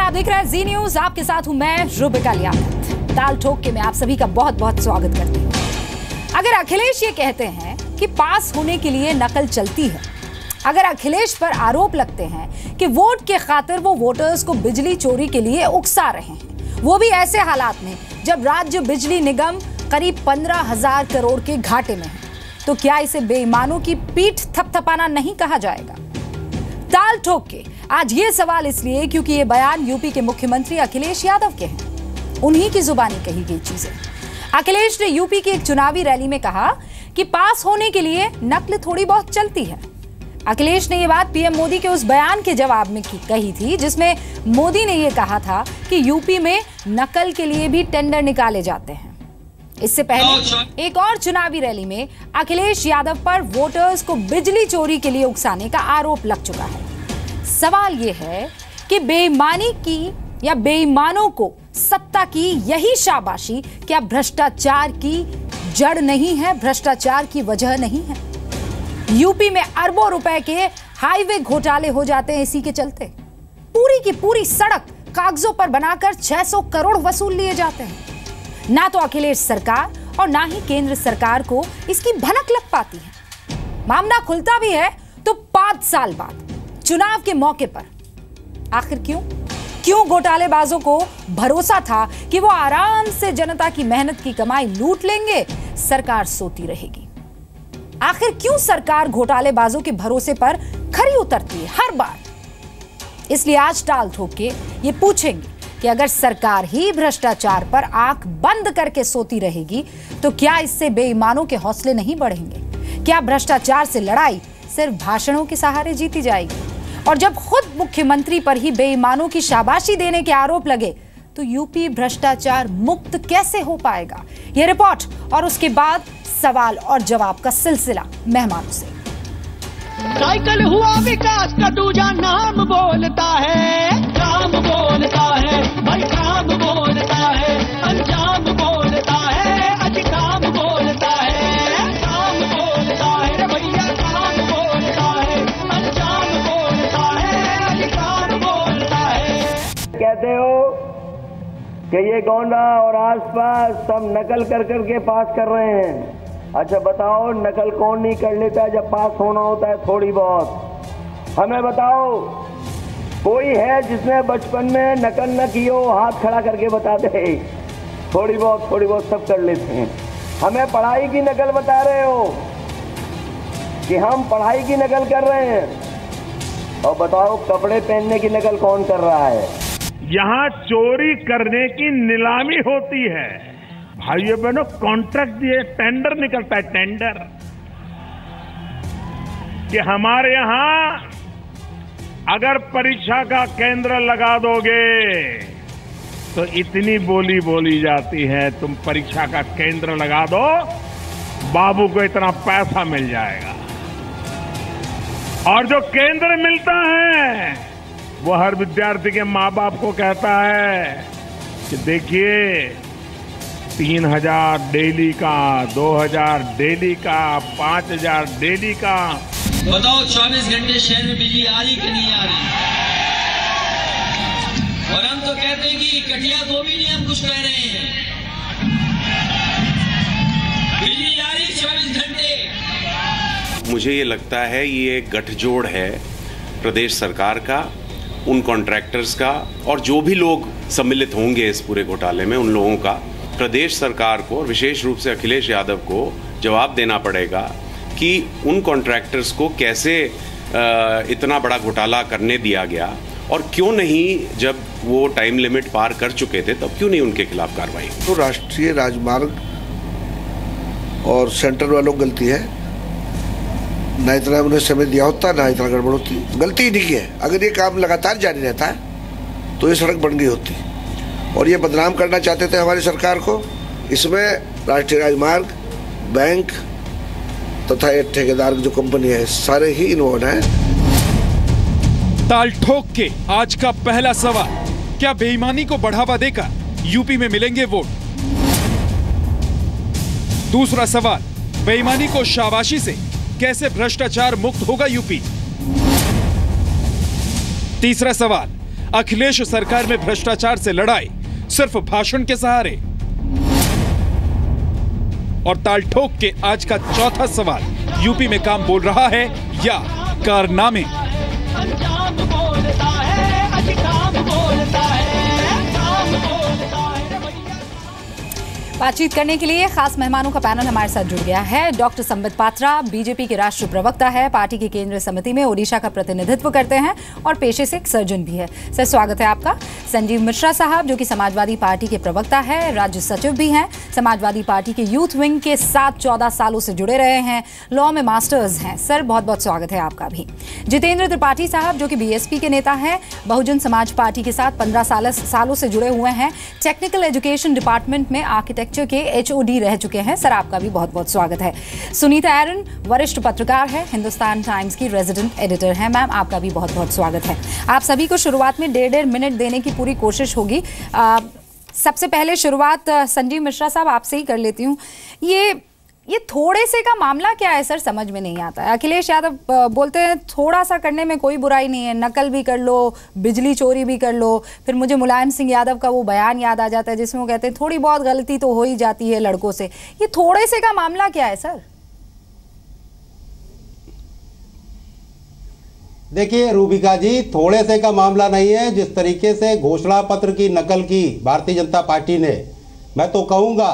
आप देख रहे हैं जी न्यूज, आपके साथ हूं मैं रुबिका लियाकत। ताल ठोक के मैं आप सभी का बहुत बहुत स्वागत करती हूं। अगर अखिलेश ये कहते हैं कि पास होने के लिए नकल चलती है, अगर अखिलेश पर आरोप लगते हैं कि वोट के खातिर वो वोटर्स को बिजली चोरी के लिए उकसा रहे हैं, वो भी ऐसे हालात में जब राज्य बिजली निगम करीब 15,000 करोड़ के घाटे में है, तो क्या इसे बेईमानों की पीठ थपथपाना नहीं कहा जाएगा? ताल ठोक के आज ये सवाल इसलिए क्योंकि ये बयान यूपी के मुख्यमंत्री अखिलेश यादव के हैं। उन्हीं की जुबानी कही गई चीजें। अखिलेश ने यूपी की एक चुनावी रैली में कहा कि पास होने के लिए नकल थोड़ी बहुत चलती है। अखिलेश ने ये बात पीएम मोदी के उस बयान के जवाब में कही थी जिसमें मोदी ने यह कहा था कि यूपी में नकल के लिए भी टेंडर निकाले जाते हैं। इससे पहले एक और चुनावी रैली में अखिलेश यादव पर वोटर्स को बिजली चोरी के लिए उकसाने का आरोप लग चुका है। सवाल यह है कि बेईमानी की या बेईमानों को सत्ता की यही शाबाशी क्या भ्रष्टाचार की जड़ नहीं है, भ्रष्टाचार की वजह नहीं है? यूपी में अरबों रुपए के हाईवे घोटाले हो जाते हैं इसी के चलते। पूरी की पूरी सड़क कागजों पर बनाकर 600 करोड़ वसूल लिए जाते हैं। ना तो अखिलेश सरकार और ना ही केंद्र सरकार को इसकी भनक लग पाती है। मामला खुलता भी है तो 5 साल बाद, चुनाव के मौके पर। आखिर क्यों घोटालेबाजों को भरोसा था कि वो आराम से जनता की मेहनत की कमाई लूट लेंगे, सरकार सोती रहेगी? आखिर क्यों सरकार घोटालेबाजों के भरोसे पर खरी उतरती है हर बार? इसलिए आज टाल ठोक के ये पूछेंगे कि अगर सरकार ही भ्रष्टाचार पर आंख बंद करके सोती रहेगी तो क्या इससे बेईमानों के हौसले नहीं बढ़ेंगे? क्या भ्रष्टाचार से लड़ाई सिर्फ भाषणों के सहारे जीती जाएगी? और जब खुद मुख्यमंत्री पर ही बेईमानों की शाबाशी देने के आरोप लगे तो यूपी भ्रष्टाचार मुक्त कैसे हो पाएगा? यह रिपोर्ट और उसके बाद सवाल और जवाब का सिलसिला मेहमानों से। साइकिल हुआ विकास का दूजा नाम बोलता है, काम बोलता है भाई, काम बोलता है, अंजाम बोलता है, अज काम बोलता है, काम बोलता है रे भैया, काम बोलता है, अंजाम बोलता है, अज काम बोलता है। कहते हो कि ये गोंडा और आसपास सब नकल कर करके पास कर रहे हैं। अच्छा बताओ, नकल कौन नहीं कर लेता जब पास होना होता है थोड़ी बहुत? हमें बताओ, कोई है जिसने बचपन में नकल न की हो? हाथ खड़ा करके बता दे। थोड़ी बहुत सब कर लेते हैं। हमें पढ़ाई की नकल बता रहे हो कि हम पढ़ाई की नकल कर रहे हैं, और बताओ कपड़े पहनने की नकल कौन कर रहा है? यहाँ चोरी करने की नीलामी होती है भाइयों बहनों, कॉन्ट्रैक्ट दिए, टेंडर निकलता है, टेंडर कि हमारे यहां अगर परीक्षा का केंद्र लगा दोगे तो इतनी बोली बोली जाती है, तुम परीक्षा का केंद्र लगा दो, बाबू को इतना पैसा मिल जाएगा। और जो केंद्र मिलता है वो हर विद्यार्थी के माँ बाप को कहता है कि देखिए 3,000 डेली का, 2,000 डेली का, 5,000 डेली का। बताओ 24 घंटे शहर में बिजली आ रही कि नहीं आ रही? और हम तो कहते हैं कि कटिया को भी नहीं हम कुछ कह रहे हैं, बिजली आ रही 24 घंटे। मुझे ये लगता है ये गठजोड़ है प्रदेश सरकार का, उन कॉन्ट्रैक्टर्स का, और जो भी लोग सम्मिलित होंगे इस पूरे घोटाले में उन लोगों का। प्रदेश सरकार को और विशेष रूप से अखिलेश यादव को जवाब देना पड़ेगा कि उन कॉन्ट्रैक्टर्स को कैसे इतना बड़ा घोटाला करने दिया गया, और क्यों नहीं, जब वो टाइम लिमिट पार कर चुके थे तब क्यों नहीं उनके खिलाफ कार्रवाई? तो राष्ट्रीय राजमार्ग और सेंटर वालों की गलती है, ना इतना उन्हें समय दिया होता, ना इतना गड़बड़ होती। गलती नहीं है। अगर ये काम लगातार जारी रहता है तो ये सड़क बन गई होती, और ये बदनाम करना चाहते थे हमारी सरकार को। इसमें राष्ट्रीय राजमार्ग, बैंक तथा ये ठेकेदार जो कंपनी है, सारे ही इन्वॉल्व हैं। ताल ठोक के आज का पहला सवाल, क्या बेईमानी को बढ़ावा देकर यूपी में मिलेंगे वोट? दूसरा सवाल, बेईमानी को शाबाशी से कैसे भ्रष्टाचार मुक्त होगा यूपी? तीसरा सवाल, अखिलेश सरकार में भ्रष्टाचार से लड़ाई सिर्फ भाषण के सहारे? और ताल ठोक के आज का चौथा सवाल, यूपी में काम बोल रहा है या कारनामे? अंजाम बोलता है, अधिकाम बोलता है, काम बोलता है भैया। बातचीत करने के लिए खास मेहमानों का पैनल हमारे साथ जुड़ गया है। डॉक्टर संबित पात्रा बीजेपी के राष्ट्रीय प्रवक्ता है, पार्टी की केंद्रीय समिति में ओडिशा का प्रतिनिधित्व करते हैं और पेशे से एक सर्जन भी है। सर, स्वागत है आपका। संजीव मिश्रा साहब जो कि समाजवादी पार्टी के प्रवक्ता है, राज्य सचिव भी हैं, समाजवादी पार्टी के यूथ विंग के साथ 14 सालों से जुड़े रहे हैं, लॉ में मास्टर्स हैं। सर, बहुत बहुत स्वागत है आपका भी। जितेंद्र त्रिपाठी साहब जो कि बीएसपी के नेता हैं, बहुजन समाज पार्टी के साथ 15 सालों से जुड़े हुए हैं, टेक्निकल एजुकेशन डिपार्टमेंट में आर्किटेक्चर के एचओडी रह चुके हैं। सर, आपका भी बहुत बहुत स्वागत है। सुनीता एरन वरिष्ठ पत्रकार है, हिंदुस्तान टाइम्स की रेजिडेंट एडिटर है। मैम, आपका भी बहुत बहुत स्वागत है। आप सभी को शुरुआत में 1.5 मिनट देने की पूरी कोशिश होगी। सबसे पहले शुरुआत संजीव मिश्रा साहब आपसे ही कर लेती हूँ। ये थोड़े से का मामला क्या है सर, समझ में नहीं आता है। अखिलेश यादव बोलते हैं थोड़ा सा करने में कोई बुराई नहीं है, नकल भी कर लो, बिजली चोरी भी कर लो। फिर मुझे मुलायम सिंह यादव का वो बयान याद आ जाता है जिसमें वो कहते हैं थोड़ी बहुत गलती तो हो ही जाती है लड़कों से। ये थोड़े से का मामला क्या है सर? देखिए रूबिका जी, थोड़े से का मामला नहीं है। जिस तरीके से घोषणा पत्र की नकल की भारतीय जनता पार्टी ने, मैं तो कहूंगा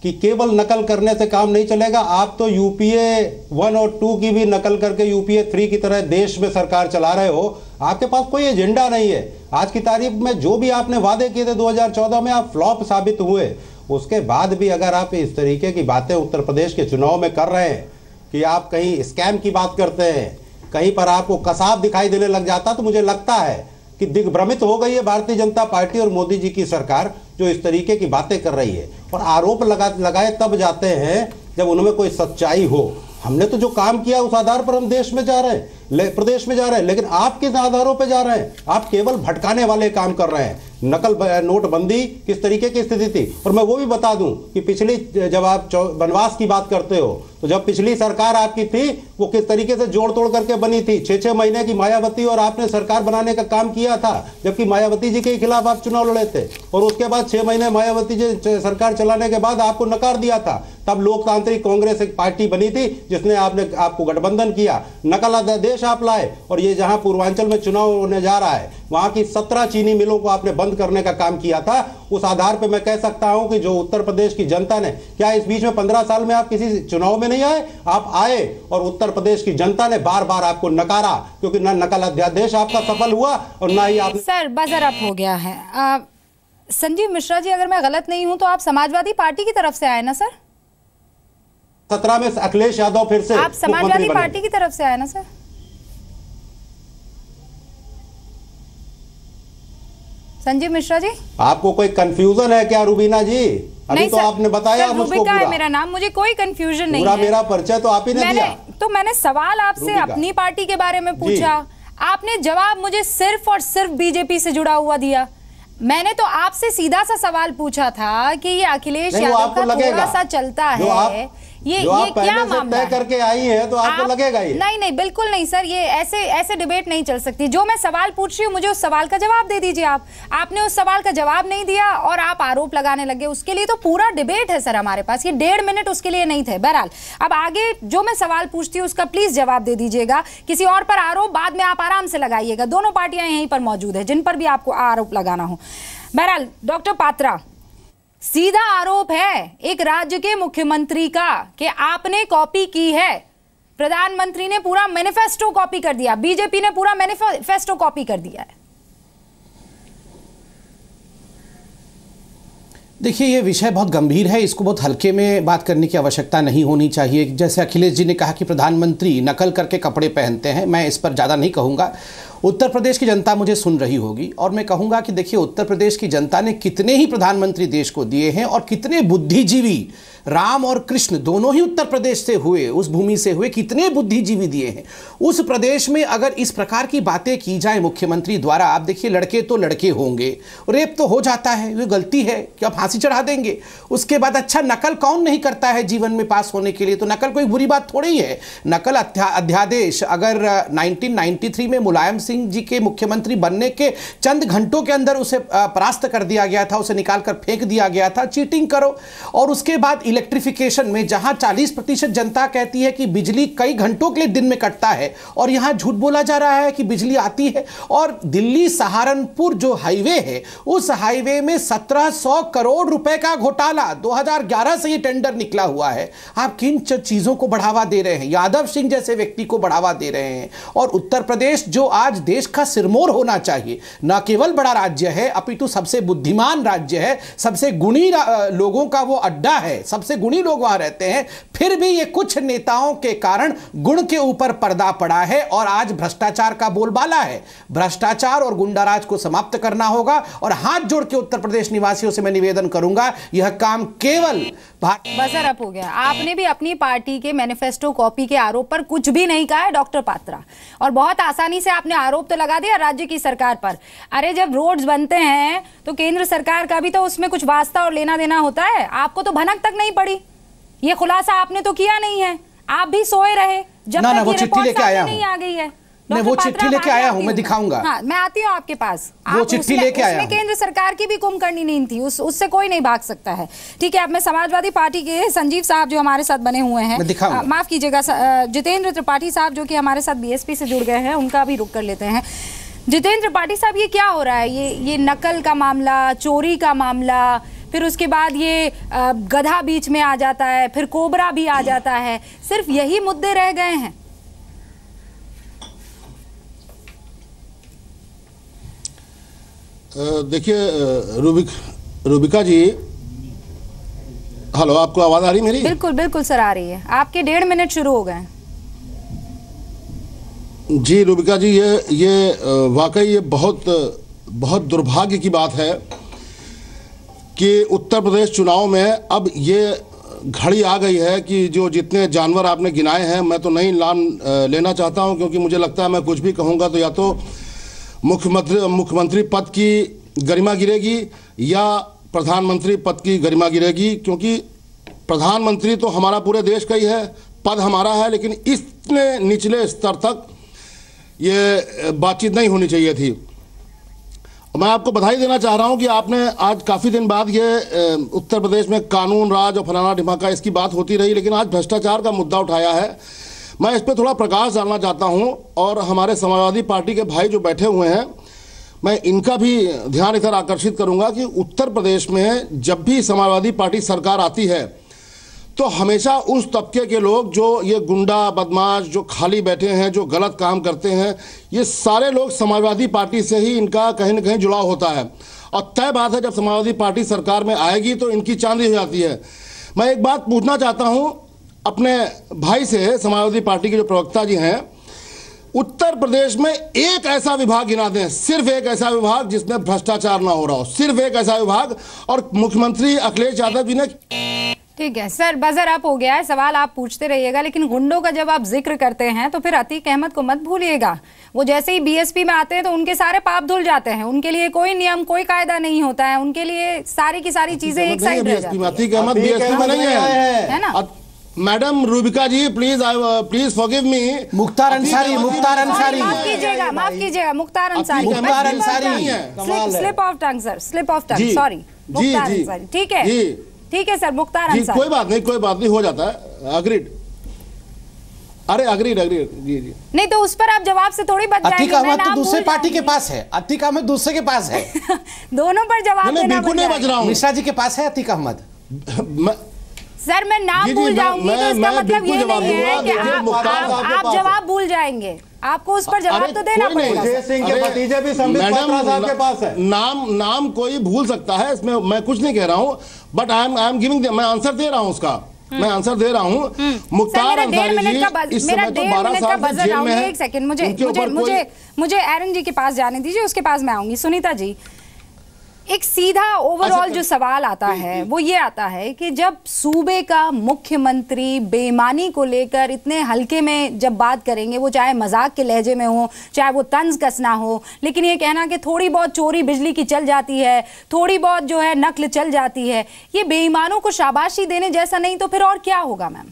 कि केवल नकल करने से काम नहीं चलेगा। आप तो यूपीए 1 और 2 की भी नकल करके यूपीए 3 की तरह देश में सरकार चला रहे हो। आपके पास कोई एजेंडा नहीं है। आज की तारीख में जो भी आपने वादे किए थे 2014 में, आप फ्लॉप साबित हुए। उसके बाद भी अगर आप इस तरीके की बातें उत्तर प्रदेश के चुनाव में कर रहे हैं कि आप कहीं स्कैम की बात करते हैं, कहीं पर आपको कसाब दिखाई देने लग जाता, तो मुझे लगता है कि दिग्भ्रमित हो गई है भारतीय जनता पार्टी और मोदी जी की सरकार जो इस तरीके की बातें कर रही है। और आरोप लगाए तब जाते हैं जब उनमें कोई सच्चाई हो। हमने तो जो काम किया उस आधार पर हम देश में जा रहे हैं, प्रदेश में जा रहे हैं, लेकिन आप किस आधारों पर जा रहे हैं? आप केवल भटकाने वाले काम कर रहे हैं। नकल नोटबंदी किस तरीके की स्थिति थी। और मैं वो भी बता दूं कि पिछली, जब आप वनवास की बात करते हो, तो जब पिछली सरकार आपकी थी वो किस तरीके से जोड़ तोड़ करके बनी थी। 6-6 महीने की मायावती और आपने सरकार बनाने का काम किया था, जबकि मायावती जी के खिलाफ आप चुनाव लड़े थे। और उसके बाद 6 महीने मायावती जी सरकार चलाने के बाद आपको नकार दिया था। तब लोकतांत्रिक कांग्रेस एक पार्टी बनी थी जिसने आपको गठबंधन किया, नकल अध्यादेश आप लाए। और ये जहां पूर्वांचल में चुनाव होने जा रहा है, वहां की 17 चीनी मिलों को आपने बंद करने का काम किया था। उस आधार पर मैं कह सकता हूं कि जो उत्तर प्रदेश की जनता ने, क्या इस बीच में 15 साल में आप किसी चुनाव में नहीं आए? आप आए और उत्तर प्रदेश की जनता ने बार बार आपको नकारा, क्योंकि ना नकल अध्यादेश आपका सफल हुआ और ना ही आप। सर, बजर अप हो गया है। संजीव मिश्रा जी, अगर मैं गलत नहीं हूं तो आप समाजवादी पार्टी की तरफ से आए ना सर? 17 में अखिलेश यादव फिर से आप समाजवादी पार्टी की तरफ से आए ना सर? संजीव मिश्रा जी, आपको कोई कंफ्यूजन है क्या रूबीना जी? अभी तो आपने बताया मुझको पूरा। है मेरा नाम, मुझे कोई कंफ्यूजन नहीं है। मेरा परिचय तो आप ही ने दिया। तो मैंने सवाल आपसे अपनी पार्टी के बारे में पूछा, आपने जवाब मुझे सिर्फ और सिर्फ बीजेपी से जुड़ा हुआ दिया। मैंने तो आपसे सीधा सा सवाल पूछा था कि ये अखिलेश यादव का थोड़ा सा चलता है, ये क्या मामला है? करके आई है तो आपको लगेगा ये? नहीं, बिल्कुल नहीं सर, ये ऐसे डिबेट नहीं चल सकती। जो मैं सवाल पूछ रही हूँ मुझे उस सवाल का जवाब दे दीजिए आप। आपने उस सवाल का जवाब नहीं दिया और आप आरोप लगाने लगे। उसके लिए तो पूरा डिबेट है सर हमारे पास, ये 1.5 मिनट उसके लिए नहीं थे। बहरहाल, अब आगे जो मैं सवाल पूछती हूँ उसका प्लीज जवाब दे दीजिएगा। किसी और पर आरोप बाद में आप आराम से लगाइएगा, दोनों पार्टियां यहीं पर मौजूद है जिन पर भी आपको आरोप लगाना हो। बहरहाल, डॉक्टर पात्रा, सीधा आरोप है एक राज्य के मुख्यमंत्री का कि आपने कॉपी की है। प्रधानमंत्री ने पूरा मैनिफेस्टो कॉपी कर दिया, बीजेपी ने पूरा मैनिफेस्टो कॉपी कर दिया है। देखिए, ये विषय बहुत गंभीर है, इसको बहुत हल्के में बात करने की आवश्यकता नहीं होनी चाहिए। जैसे अखिलेश जी ने कहा कि प्रधानमंत्री नकल करके कपड़े पहनते हैं, मैं इस पर ज़्यादा नहीं कहूँगा। उत्तर प्रदेश की जनता मुझे सुन रही होगी और मैं कहूँगा कि देखिए, उत्तर प्रदेश की जनता ने कितने ही प्रधानमंत्री देश को दिए हैं और कितने बुद्धिजीवी, राम और कृष्ण दोनों ही उत्तर प्रदेश से हुए, उस भूमि से हुए, कितने बुद्धिजीवी दिए हैं उस प्रदेश में। अगर इस प्रकार की बातें की जाए मुख्यमंत्री द्वारा, आप देखिए, लड़के तो लड़के होंगे, रेप तो हो जाता है, ये गलती है कि आप फांसी चढ़ा देंगे। उसके बाद अच्छा, नकल कौन नहीं करता है जीवन में पास होने के लिए? तो नकल कोई बुरी बात थोड़ी है। नकल अध्यादेश अगर 1993 में मुलायम सिंह सिंह जी के मुख्यमंत्री बनने के चंद घंटों के अंदर उसे परास्त कर दिया गया था, उसे निकालकर फेंक दिया गया था। चीटिंग करो। और उसके बाद इलेक्ट्रिफिकेशन में जहां 40% जनता कहती है कि बिजली कई घंटों के लिए दिन में कटता है और यहां झूठ बोला जा रहा है कि बिजली आती है। और दिल्ली सहारनपुर जो हाईवे है, उस हाईवे में 1700 करोड़ रुपए का घोटाला 2011 से ये टेंडर निकला हुआ है। आप किन चीजों को बढ़ावा दे रहे हैं? यादव सिंह जैसे व्यक्ति को बढ़ावा दे रहे हैं। और उत्तर प्रदेश जो आज देश का सिरमौर होना चाहिए, न केवल बड़ा राज्य है अपितु सबसे बुद्धिमान राज्य है, सबसे गुणी लोगों का वो अड्डा है, सबसे गुणी लोग वहां रहते हैं, फिर भी ये कुछ नेताओं के कारण गुण के ऊपर पर्दा पड़ा है और आज भ्रष्टाचार का बोलबाला है। भ्रष्टाचार और गुंडाराज को समाप्त करना होगा। और हाथ जोड़ के उत्तर प्रदेश निवासियों से मैं निवेदन करूंगा, यह काम केवल बजर अप हो गया। आपने भी अपनी पार्टी के मैनिफेस्टो कॉपी के आरोप पर कुछ भी नहीं कहा है डॉक्टर पात्रा, और बहुत आसानी से आपने आरोप तो लगा दिया राज्य की सरकार पर। अरे जब रोड्स बनते हैं तो केंद्र सरकार का भी तो उसमें कुछ वास्ता और लेना देना होता है। आपको तो भनक तक नहीं पड़ी, ये खुलासा आपने तो किया नहीं है। आप भी सोए रहे जब तक वो चिट्ठी लेके आया हूं, नहीं आ गई है। मैं वो चिट्ठी लेके आया हूं, मैं दिखाऊंगा। हाँ, मैं आती हूँ आपके पास। वो चिट्ठी लेके आया हूं। केंद्र सरकार की भी कुंभकर्णी नहीं थी, उससे कोई नहीं भाग सकता है। ठीक है, अब मैं समाजवादी पार्टी के संजीव साहब जो हमारे साथ बने हुए हैं, माफ कीजिएगा, जितेंद्र त्रिपाठी साहब जो कि हमारे साथ बीएसपी से जुड़ गए हैं, उनका भी रुख कर लेते हैं। जितेंद्र त्रिपाठी साहब, ये क्या हो रहा है? ये नकल का मामला, चोरी का मामला, फिर उसके बाद ये गधा बीच में आ जाता है, फिर कोबरा भी आ जाता है। सिर्फ यही मुद्दे रह गए हैं? देखिए रूबिका जी, हेलो, आपको आवाज आ रही मेरी? बिल्कुल बिल्कुल सर, आ रही है। आपके 1.5 मिनट शुरू हो गए। जी रूबिका जी, ये वाकई ये बहुत दुर्भाग्य की बात है कि उत्तर प्रदेश चुनाव में अब ये घड़ी आ गई है कि जो जितने जानवर आपने गिनाए हैं, मैं तो नहीं नाम लेना चाहता हूं, क्योंकि मुझे लगता है मैं कुछ भी कहूंगा तो या तो मुख्यमंत्री पद की गरिमा गिरेगी या प्रधानमंत्री पद की गरिमा गिरेगी। क्योंकि प्रधानमंत्री तो हमारा पूरे देश का ही है, पद हमारा है, लेकिन इतने निचले स्तर तक ये बातचीत नहीं होनी चाहिए थी। मैं आपको बधाई देना चाह रहा हूं कि आपने आज काफ़ी दिन बाद ये उत्तर प्रदेश में कानून राज और फलाना ढिमाका इसकी बात होती रही, लेकिन आज भ्रष्टाचार का मुद्दा उठाया है। मैं इस पर थोड़ा प्रकाश डालना चाहता हूं और हमारे समाजवादी पार्टी के भाई जो बैठे हुए हैं, मैं इनका भी ध्यान इधर आकर्षित करूंगा कि उत्तर प्रदेश में जब भी समाजवादी पार्टी सरकार आती है तो हमेशा उस तबके के लोग जो ये गुंडा बदमाश जो खाली बैठे हैं, जो गलत काम करते हैं, ये सारे लोग समाजवादी पार्टी से ही इनका कहीं ना कहीं जुड़ाव होता है। और तय बात है, जब समाजवादी पार्टी सरकार में आएगी तो इनकी चांदी हो जाती है। मैं एक बात पूछना चाहता हूं अपने भाई से, समाजवादी पार्टी के जो प्रवक्ता जी हैं, उत्तर प्रदेश में एक ऐसा विभाग गिना दें, सिर्फ एक ऐसा विभाग जिसमें भ्रष्टाचार ना हो रहा हो, सिर्फ एक ऐसा विभाग। और मुख्यमंत्री अखिलेश यादव जी ने, ठीक है सर, बजर अप हो गया है, सवाल आप पूछते रहिएगा, लेकिन गुंडों का जब आप जिक्र करते हैं तो फिर अतीक अहमद को मत भूलिएगा। वो जैसे ही बीएसपी में आते हैं तो उनके सारे पाप धुल जाते हैं। उनके लिए कोई नियम, कोई कायदा नहीं होता है, उनके लिए सारी की सारी चीजें एक साइड रह जाती हैं। अतीक अहमद बीएसपी में नहीं है ना? Madam Rubika ji, please forgive me. Mukhtar Ansari, माफ कीजिएगा, Mukhtar Ansari, slip of tongue sir, slip of tongue, sorry, Mukhtar Ansari. ठीक है सर, मुख्तार अंसारी। कोई बात नहीं, हो जाता है। अग्रीड, अरे अग्रीड जी। नहीं तो उस पर आप जवाब से थोड़ी बच जाएंगे। अतीक अहमद तो दूसरे पार्टी के पास है, अतीक अहमद दूसरे के पास है। दोनों पर जवाब देना बिल्कुल नहीं बच रहा हूँ। मिश्रा जी के पास है अतीक अहमद। सर मैं नाम भूल जाऊंगी तो इसका मतलब ये नहीं है कि आप जवाब भूल जाएंगे। आपको उस पर जवाब तो देना पड़ेगा। सिंह के भतीजे भी संबित पात्रा साहब के पास है। नाम कोई भूल सकता है, इसमें मैं कुछ नहीं कह रहा हूँ, बट आई एम गिविंग, मैं आंसर दे रहा हूँ उसका, मैं आंसर दे रहा हूँ। मुख्तार अंसारी जी इस समय तो 12 साल से जेल में है। एक सेकंड, मुझे एरन जी के पास जाने दीजिए, उसके पास मैं आऊंगी। सुनीता जी, एक सीधा ओवरऑल जो सवाल आता है वो ये आता है कि जब सूबे का मुख्यमंत्री बेईमानी को लेकर इतने हल्के में जब बात करेंगे, वो चाहे मजाक के लहजे में हो, चाहे वो तंज कसना हो, लेकिन ये कहना कि थोड़ी बहुत चोरी बिजली की चल जाती है, थोड़ी बहुत जो है नकल चल जाती है, ये बेईमानों को शाबाशी देने जैसा नहीं तो फिर और क्या होगा मैम?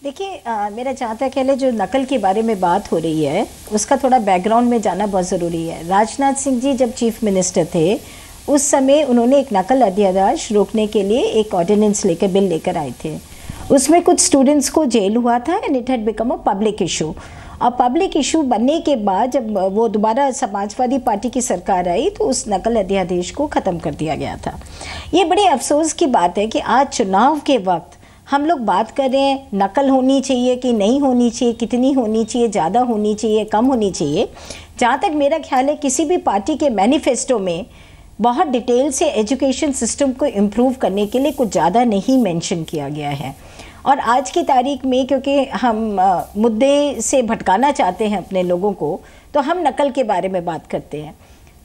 देखिए मेरा जहाँ तक है जो नकल के बारे में बात हो रही है उसका थोड़ा बैकग्राउंड में जाना बहुत ज़रूरी है। राजनाथ सिंह जी जब चीफ मिनिस्टर थे उस समय उन्होंने एक नकल अध्यादेश रोकने के लिए एक ऑर्डिनेंस लेकर बिल लेकर आए थे। उसमें कुछ स्टूडेंट्स को जेल हुआ था and it had become a public issue. और पब्लिक इशू बनने के बाद जब वो दोबारा समाजवादी पार्टी की सरकार आई तो उस नकल अध्यादेश को ख़त्म कर दिया गया था। ये बड़े अफसोस की बात है कि आज चुनाव के वक्त हम लोग बात कर रहे हैं नकल होनी चाहिए कि नहीं होनी चाहिए, कितनी होनी चाहिए, ज़्यादा होनी चाहिए, कम होनी चाहिए। जहाँ तक मेरा ख्याल है किसी भी पार्टी के मैनिफेस्टो में बहुत डिटेल से एजुकेशन सिस्टम को इम्प्रूव करने के लिए कुछ ज़्यादा नहीं मेंशन किया गया है। और आज की तारीख में क्योंकि हम मुद्दे से भटकाना चाहते हैं अपने लोगों को, तो हम नकल के बारे में बात करते हैं।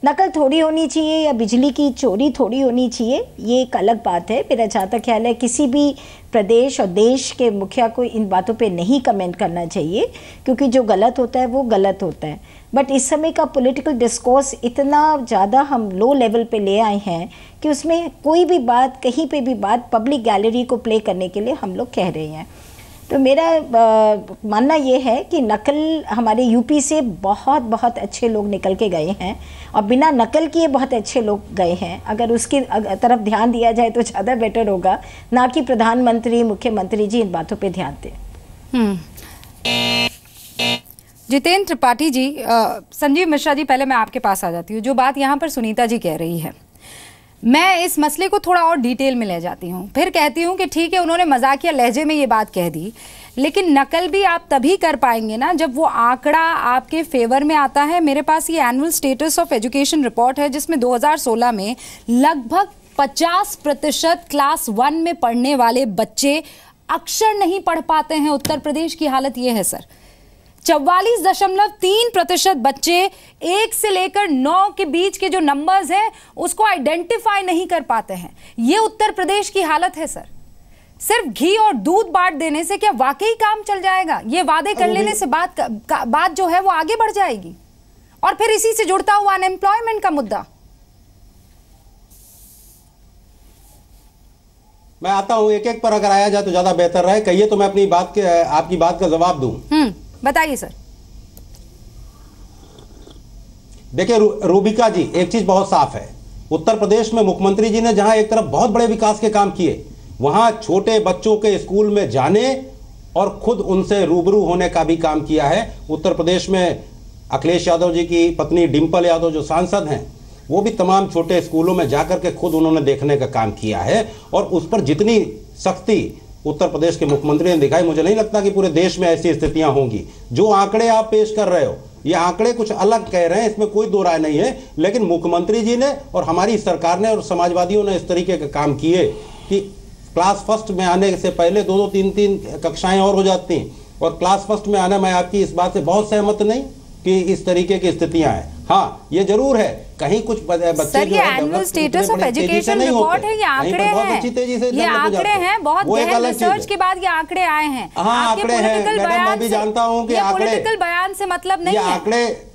नकल थोड़ी होनी चाहिए या बिजली की चोरी थोड़ी होनी चाहिए, ये एक अलग बात है। मेरा जहाँ तक ख्याल है किसी भी प्रदेश और देश के मुखिया को इन बातों पे नहीं कमेंट करना चाहिए, क्योंकि जो गलत होता है वो गलत होता है। बट इस समय का पॉलिटिकल डिस्कोर्स इतना ज़्यादा हम लो लेवल पे ले आए हैं कि उसमें कोई भी बात, कहीं पे भी बात पब्लिक गैलरी को प्ले करने के लिए हम लोग कह रहे हैं। तो मेरा मानना ये है कि नकल हमारे यूपी से बहुत बहुत अच्छे लोग निकल के गए हैं और बिना नकल किए बहुत अच्छे लोग गए हैं। अगर उसकी तरफ ध्यान दिया जाए तो ज़्यादा बेटर होगा, ना कि प्रधानमंत्री मुख्यमंत्री जी इन बातों पे ध्यान दें। जितेंद्र त्रिपाठी जी, संजीव मिश्रा जी, पहले मैं आपके पास आ जाती हूँ। जो बात यहाँ पर सुनीता जी कह रही है, मैं इस मसले को थोड़ा और डिटेल में ले जाती हूँ। फिर कहती हूँ कि ठीक है उन्होंने मजाकिया लहजे में ये बात कह दी, लेकिन नकल भी आप तभी कर पाएंगे ना जब वो आंकड़ा आपके फेवर में आता है। मेरे पास ये annual status of education report है जिसमें 2016 में लगभग 50% क्लास 1 में पढ़ने वाले बच्चे अक्षर नहीं पढ़ पाते हैं। उत्तर प्रदेश की हालत ये है सर। 44.3% बच्चे 1 से लेकर 9 के बीच के जो नंबर्स हैं उसको आइडेंटिफाई नहीं कर पाते हैं। ये उत्तर प्रदेश की हालत है सर। सिर्फ घी और दूध बांट देने से क्या वाकई काम चल जाएगा? ये वादे कर लेने से बात जो है वो आगे बढ़ जाएगी। और फिर इसी से जुड़ता हुआ अनएम्प्लॉयमेंट का मुद्दा। मैं आता हूं, एक एक पर अगर आया जाए तो ज्यादा बेहतर रहे। कहिए तो मैं अपनी बात के, आपकी बात का जवाब दूं। बताइए सर। देखिए रूबिका जी, एक चीज बहुत साफ है, उत्तर प्रदेश में मुख्यमंत्री जी ने जहां एक तरफ बहुत बड़े विकास के काम किए, वहां छोटे बच्चों के स्कूल में जाने और खुद उनसे रूबरू होने का भी काम किया है। उत्तर प्रदेश में अखिलेश यादव जी की पत्नी डिंपल यादव जो सांसद हैं, वो भी तमाम छोटे स्कूलों में जाकर के खुद उन्होंने देखने का काम किया है। और उस पर जितनी सख्ती उत्तर प्रदेश के मुख्यमंत्री ने दिखाई, मुझे नहीं लगता कि पूरे देश में ऐसी स्थितियां होंगी। जो आंकड़े आप पेश कर रहे हो, ये आंकड़े कुछ अलग कह रहे हैं, इसमें कोई दो राय नहीं है, लेकिन मुख्यमंत्री जी ने और हमारी सरकार ने और समाजवादियों ने इस तरीके के काम किए कि क्लास फर्स्ट में आने से पहले 2-2, 3-3 कक्षाएं और हो जाती, और क्लास फर्स्ट में आना, मैं आपकी इस बात से बहुत सहमत नहीं कि इस तरीके की स्थितियां हैं। हाँ, ये जरूर है कहीं कुछ बच्चे सर, ये annual status of education report है, ये आंकड़े हैं, ये आंकड़े हैं, बहुत गहन रिसर्च के बाद ये आंकड़े आए हैं। आंकड़े हैं, मैं भी जानता हूँ कि पॉलिटिकल बयान से मतलब नहीं है। आंकड़े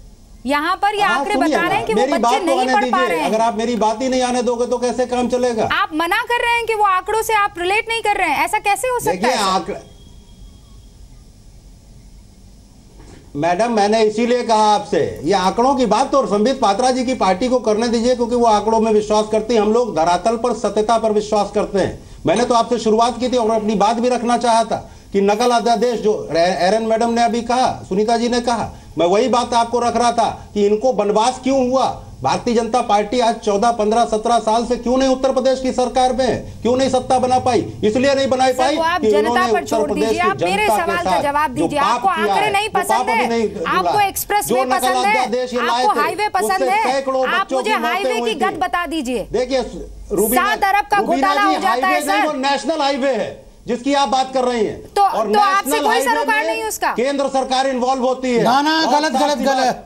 यहाँ पर ये आंकड़े बता रहे हैं कि वो बच्चे नहीं पढ़ पा रहे हैं। अगर आप मेरी बात ही नहीं आने दोगे तो कैसे काम चलेगा? आप मना कर रहे हैं कि वो आंकड़ों से आप रिलेट नहीं कर रहे हैं, ऐसा कैसे हो सकता है? मैडम, मैंने इसीलिए कहा आपसे, ये आंकड़ों की बात तो संबित पात्रा जी की पार्टी को करने दीजिए, क्योंकि वो आंकड़ों में विश्वास करती है। हम लोग धरातल पर सत्यता पर विश्वास करते हैं। मैंने तो आपसे शुरुआत की थी और अपनी बात भी रखना चाहा था कि नकल अध्यादेश जो एरन मैडम ने अभी कहा, सुनीता जी ने कहा, मैं वही बात आपको रख रहा था कि इनको बनवास क्यों हुआ। भारतीय जनता पार्टी आज 14, 15, 17 साल से क्यों नहीं उत्तर प्रदेश की सरकार में, क्यों नहीं सत्ता बना पाई? इसलिए नहीं बना पाई कि जनता पर छोड़ दीजिए। आप मेरे सवाल का जवाब दीजिए। आपको आंकड़े नहीं पसंद है, आपको एक्सप्रेस वे पसंद है, आपको हाईवे पसंद है, आप मुझे हाईवे की गत बता दीजिए। देखिए 7 अरब का घोटाला हो जाता है सर। नेशनल हाईवे है जिसकी आप बात कर रही हैं, तो आपसे कोई सरोकार नहीं उसका। केंद्र सरकार इन्वॉल्व होती है। ना गलत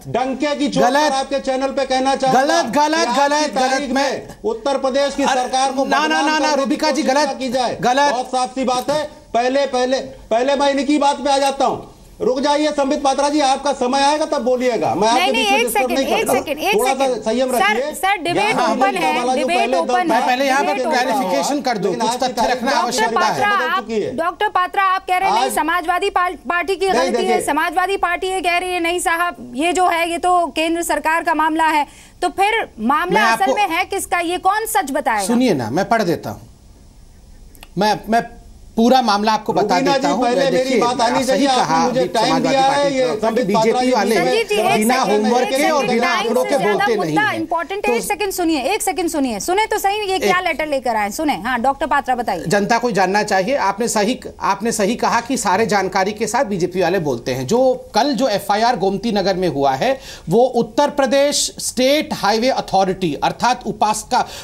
डंके की चोट पर आपके चैनल पे कहना चाहता हूं, गलत में उत्तर प्रदेश की सरकार को ना रूबिका जी, गलत की जाए, गलत। बहुत साफ सी बात है। पहले मैं इनकी बात पे आ जाता हूं। रुक जाइए संबित पात्रा जी, आपका समय आएगा तब बोलिएगा। मैं आपके बीच में डिस्टर्ब नहीं करता। थोड़ा सा संयम रखिए। सर डिबेट ओपन है, डिबेट ओपन है। पहले यहाँ पर क्लैरिफिकेशन कर दूं, कुछ तथ्य रखना आवश्यकता है। डॉक्टर पात्रा आप कह रहे हैं नहीं समाजवादी पार्टी की गलती है, समाजवादी पार्टी ये कह रही है नहीं साहब ये जो है ये तो केंद्र सरकार का मामला है, तो फिर मामला असल में है किसका, ये कौन सच बताएगा? सुनिए ना, मैं पढ़ देता हूं, मैं पूरा मामला आपको बता देता हूं। पहले मेरी बात आनी चाहिए, आपने मुझे टाइम दिया है। ये बीजेपी वाले बिना होमवर्क के और बिना आंकड़ों के बोलते नहीं है। इंपॉर्टेंट है। एक सेकंड सुनिए, सुने तो सही ये क्या लेटर लेकर आए, सुने। हाँ डॉक्टर पात्रा बताइए। जनता को जानना चाहिए। आपने सही कहा कि सारे जानकारी के साथ बीजेपी वाले बोलते हैं। जो कल जो एफआईआर गोमती नगर में हुआ है वो Uttar Pradesh state highway authority अर्थात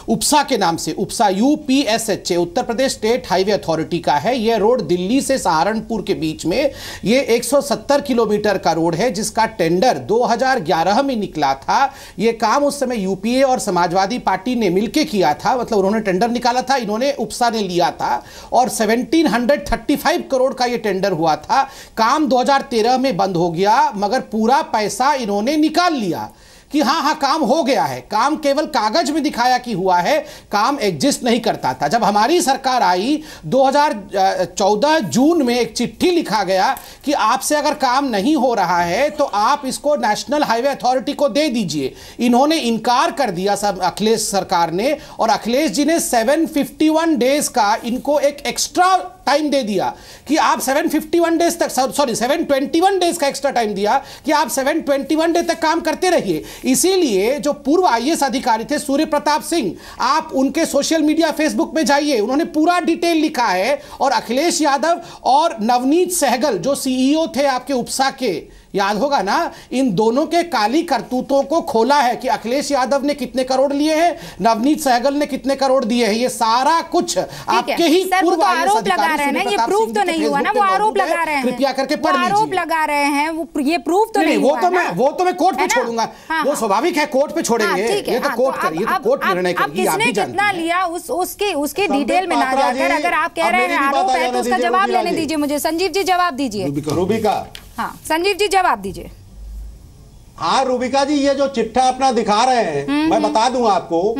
उपसा के नाम से, उपसा UPSHA Uttar Pradesh state highway authority का है। यह रोड दिल्ली से सहारनपुर के बीच में ये 170 किलोमीटर का रोड है, जिसका टेंडर 2011 में निकला था। यह काम उस समय यूपीए और समाजवादी पार्टी ने मिलकर किया था, मतलब उन्होंने टेंडर निकाला था, इन्होंने उपसा ने लिया था और 1735 करोड़ का यह टेंडर हुआ था। काम 2013 में बंद हो गया, मगर पूरा पैसा इन्होंने निकाल लिया कि हाँ काम हो गया है। काम केवल कागज में दिखाया कि हुआ है, काम एग्जिस्ट नहीं करता था। जब हमारी सरकार आई 2014 जून में एक चिट्ठी लिखा गया कि आपसे अगर काम नहीं हो रहा है तो आप इसको नेशनल हाईवे अथॉरिटी को दे दीजिए। इन्होंने इनकार कर दिया सब अखिलेश सरकार ने, और अखिलेश जी ने 751 डेज का इनको एक एक्स्ट्रा टाइम दे दिया कि आप 751 डेज तक, सॉरी 721 डेज का एक्स्ट्रा टाइम दिया कि आप 721 डेज तक काम करते रहिए। इसीलिए जो पूर्व आईएएस अधिकारी थे सूर्य प्रताप सिंह, आप उनके सोशल मीडिया फेसबुक पे जाइए, उन्होंने पूरा डिटेल लिखा है। और अखिलेश यादव और नवनीत सहगल जो सीईओ थे आपके उपसा के, याद होगा ना, इन दोनों के काली करतूतों को खोला है कि अखिलेश यादव ने कितने करोड़ लिए हैं, नवनीत सहगल ने कितने करोड़ दिए हैं। ये सारा कुछ आपके ही पूर्व आरोप लगा रहे हैं ना, ये प्रूफ तो नहीं हुआ ना, वो आरोप लगा रहे हैं, कृपया करके पढ़ लीजिए। आरोप लगा रहे हैं, वो ये प्रूफ तो नहीं हुआ ना। वो तो मैं कोर्ट पे छोड़ूंगा, वो स्वाभाविक है, कोर्ट पे छोड़ेंगे। ये तो कोर्ट करिए, तो कोर्ट निर्णय करेगी। किसने कितना लिया उसके डिटेल में ना जाकर अगर आप कह रहे हैं आरोप है तो उसका जवाब लेने दीजिए मुझे। संजीव जी जवाब दीजिए। रूबिका, हाँ संजीव जी जवाब दीजिए। हाँ रूबिका जी, ये जो चिट्ठा अपना दिखा रहे हैं, मैं बता दूं आपको,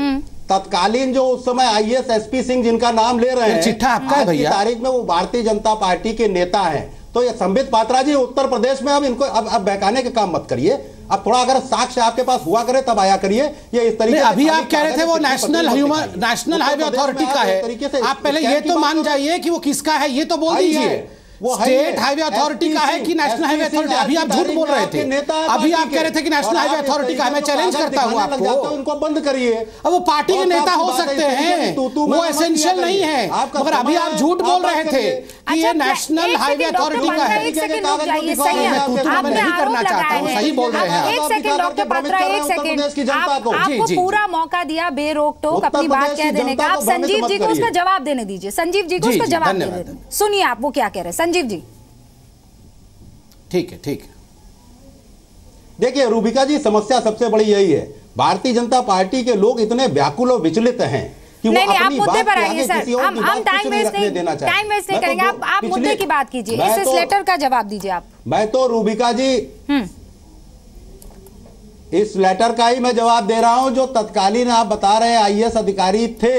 तत्कालीन जो उस समय आईएएस एसपी सिंह जिनका नाम ले रहे हैं, चिट्ठा आपका है भैया, तारीख में वो भारतीय जनता पार्टी के नेता हैं। तो ये संबित पात्रा जी उत्तर प्रदेश में अब इनको अब बहकाने के काम मत करिए। अब थोड़ा अगर साक्ष्य आपके पास हुआ करे तब आया करिए। ये इस तरीके से अभी आप कह रहे थे वो नेशनल हाईवे अथॉरिटी का है, आप पहले ये तो मान जाइए कि वो किसका है, ये तो बोल दीजिए। वो स्टेट हाईवे अथॉरिटी का है कि नेशनल हाईवे अथॉरिटी? अभी आप झूठ बोल रहे थे, अभी आप कह रहे थे कि नेशनल हाईवे अथॉरिटी का है। मैं चैलेंज करता हूं आपको, उनको बंद करिए। अब वो पार्टी के नेता हो सकते हैं, वो एसेंशियल नहीं है, मगर अभी आप झूठ बोल रहे थे कि ये नेशनल हाईवे अथॉरिटी का है। मैं नहीं करना चाहता हूँ, सही बोल रहे हैं। एक सेकंड डॉक्टर पात्रा, एक सेकंड, आपको पूरा मौका दिया बेरोक टोक अपनी बात कह देने का। आप संजीव जी को उसका जवाब देने दीजिए, संजीव जी को उसका जवाब देने दीजिए। सुनिए आप वो क्या कह रहे हैं संजीव जी। ठीक है। देखिए रूबिका जी, समस्या सबसे बड़ी यही है, भारतीय जनता पार्टी के लोग इतने व्याकुल और विचलित हैं कि वो आप मुद्दे पर आइए सर, हम टाइम वेस्ट नहीं करेंगे। आप मुद्दे की बात कीजिए, इस लेटर का जवाब दीजिए आप। मैं तो रूबिका जी इस लेटर का ही मैं जवाब दे रहा हूं। जो तत्कालीन आप बता रहे हैं आईएएस अधिकारी थे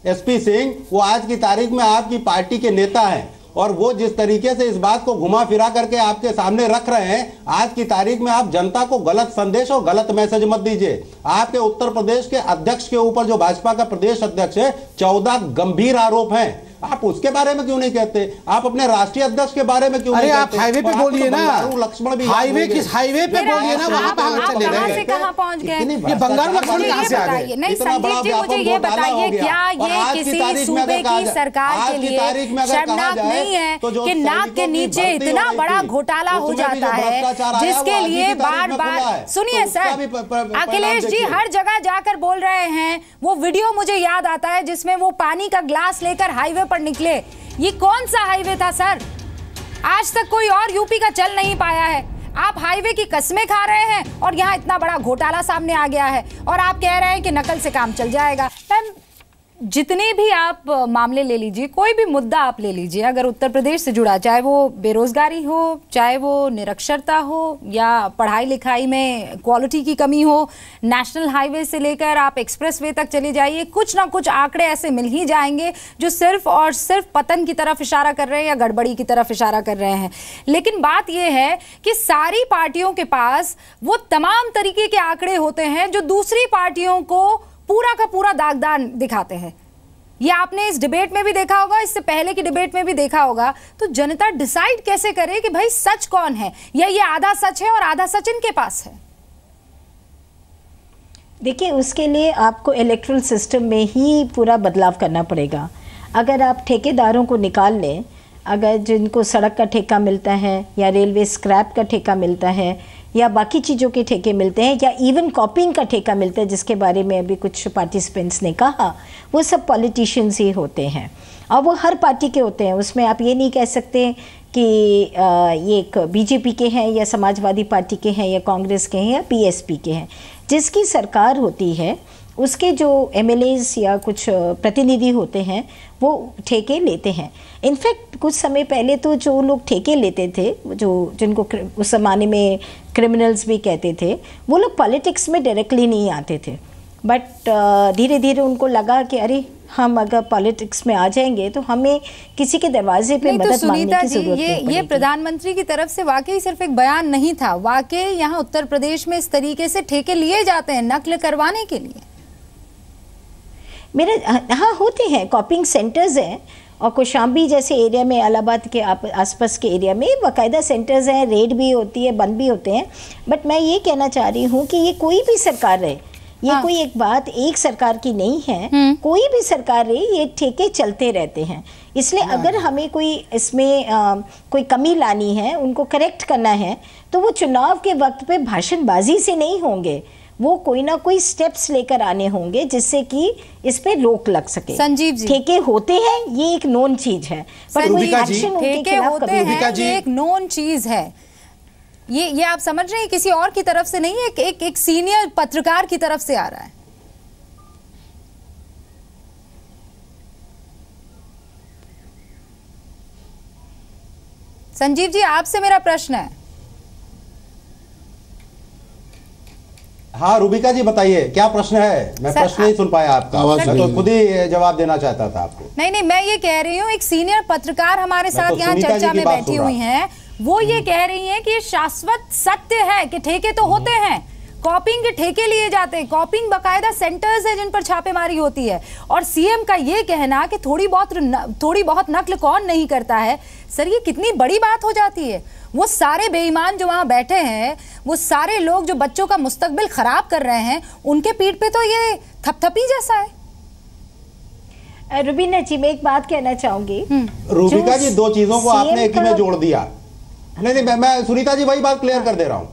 एसपी सिंह, वो आज की तारीख में आपकी पार्टी के नेता हैं, और वो जिस तरीके से इस बात को घुमा फिरा करके आपके सामने रख रहे हैं, आज की तारीख में आप जनता को गलत संदेश और गलत मैसेज मत दीजिए। आपके उत्तर प्रदेश के अध्यक्ष के ऊपर, जो भाजपा का प्रदेश अध्यक्ष है, 14 गंभीर आरोप हैं। आप उसके बारे में क्यों नहीं कहते? आप अपने राष्ट्रीय अध्यक्ष के बारे में क्यों नहीं कहते? आप हाईवे पे बोलिए ना, लक्ष्मण भी हाईवे पे बोलिए ना, वहां चले गए, कहां पहुंच गए? ये बंगाल लक्ष्मण कहां से आ गए? नहीं संजीव जी मुझे ये बताइए, क्या ये किसी सूबे की सरकार के लिए शर्मनाक नहीं है कि नाक के नीचे इतना बड़ा घोटाला हो जाता है जिसके लिए बार बार, सुनिए सर, अखिलेश जी हर जगह जाकर बोल रहे हैं। वो वीडियो मुझे याद आता है जिसमें वो पानी का ग्लास लेकर हाईवे पर निकले। ये कौन सा हाईवे था सर? आज तक कोई और यूपी का चल नहीं पाया है। आप हाईवे की कस्में खा रहे हैं और यहाँ इतना बड़ा घोटाला सामने आ गया है और आप कह रहे हैं कि नकल से काम चल जाएगा। जितने भी आप मामले ले लीजिए, कोई भी मुद्दा आप ले लीजिए, अगर उत्तर प्रदेश से जुड़ा, चाहे वो बेरोजगारी हो, चाहे वो निरक्षरता हो, या पढ़ाई लिखाई में क्वालिटी की कमी हो, नेशनल हाईवे से लेकर आप एक्सप्रेसवे तक चले जाइए, कुछ ना कुछ आंकड़े ऐसे मिल ही जाएंगे जो सिर्फ और सिर्फ पतन की तरफ इशारा कर रहे हैं या गड़बड़ी की तरफ इशारा कर रहे हैं। लेकिन बात यह है कि सारी पार्टियों के पास वो तमाम तरीके के आंकड़े होते हैं जो दूसरी पार्टियों को पूरा का पूरा दागदार दिखाते हैं। ये आपने इस डिबेट में भी देखा होगा, इससे पहले की डिबेट में भी देखा होगा। तो जनता डिसाइड कैसे करे कि भाई सच कौन है, या ये आधा सच है और आधा सच इनके पास है? देखिए, उसके लिए आपको इलेक्ट्रल सिस्टम में ही पूरा बदलाव करना पड़ेगा। अगर आप ठेकेदारों को निकाल लें, अगर जिनको सड़क का ठेका मिलता है या रेलवे स्क्रैप का ठेका मिलता है या बाकी चीज़ों के ठेके मिलते हैं या इवन कॉपिंग का ठेका मिलता है, जिसके बारे में अभी कुछ पार्टिसिपेंट्स ने कहा, वो सब पॉलिटिशियंस ही होते हैं और वो हर पार्टी के होते हैं। उसमें आप ये नहीं कह सकते कि ये एक बीजेपी के हैं या समाजवादी पार्टी के हैं या कांग्रेस के हैं या पीएसपी के हैं। जिसकी सरकार होती है उसके जो एमएलएज या कुछ प्रतिनिधि होते हैं वो ठेके लेते हैं। इनफैक्ट कुछ समय पहले तो जो लोग ठेके लेते थे, जिनको उस ज़माने में क्रिमिनल्स भी कहते थे, वो लोग पॉलिटिक्स में डायरेक्टली नहीं आते थे। बट धीरे धीरे उनको लगा कि अरे हम अगर पॉलिटिक्स में आ जाएंगे तो हमें किसी के दरवाजे पे मदद मांगने की जरूरत नहीं पड़ेगी। ये प्रधानमंत्री की तरफ से वाकई सिर्फ एक बयान नहीं था, वाकई यहाँ उत्तर प्रदेश में इस तरीके से ठेके लिए जाते हैं नकल करवाने के लिए। हाँ, होते हैं, कॉपिंग सेंटर्स हैं और कौशाम्बी जैसे एरिया में, इलाहाबाद के आसपास के एरिया में बाकायदा सेंटर्स हैं, रेड भी होती है, बंद भी होते हैं। बट मैं ये कहना चाह रही हूँ कि ये कोई भी सरकार रहे, ये कोई एक बात एक सरकार की नहीं है, कोई भी सरकार रहे, ये ठेके चलते रहते हैं। इसलिए अगर हमें कोई इसमें कोई कमी लानी है, उनको करेक्ट करना है, तो वो चुनाव के वक्त पे भाषणबाजी से नहीं होंगे, वो कोई ना कोई स्टेप्स लेकर आने होंगे जिससे कि इस पे रोक लग सके। संजीव जी, ठेके होते हैं, ये एक नोन चीज है, पर कोई एक्शन उनके खिलाफ कभी नहीं। ये एक नोन चीज है, ये आप समझ रहे हैं, किसी और की तरफ से नहीं है, एक सीनियर पत्रकार की तरफ से आ रहा है। संजीव जी, आपसे मेरा प्रश्न है। हाँ रूबिका जी बताइए, क्या प्रश्न है? मैं प्रश्न नहीं सुन पाया आपका, मैं तो खुद ही जवाब देना चाहता था आपको। नहीं, मैं ये कह रही हूँ, एक सीनियर पत्रकार हमारे साथ यहाँ चर्चा में बैठी हुई हैं, वो ये कह रही हैं कि शाश्वत सत्य है कि ठेके तो होते हैं, कॉपिंग के ठेके लिए जाते हैं, कॉपिंग बकायदा सेंटर्स है जिन पर छापेमारी होती है, और सीएम का ये कहना कि थोड़ी बहुत नकल कौन नहीं करता है। सर, ये कितनी बड़ी बात हो जाती है। वो सारे बेईमान जो वहां बैठे हैं, वो सारे लोग जो बच्चों का मुस्तकबिल खराब कर रहे हैं, उनके पीठ पे तो ये थपथपी जैसा है। रुबीना जी, मैं एक बात कहना चाहूंगी। रूबिका जी, दो चीजों को आपने एक ही में जोड़ दिया। नहीं, मैं सुनीता जी वही बात क्लियर कर दे रहा हूँ।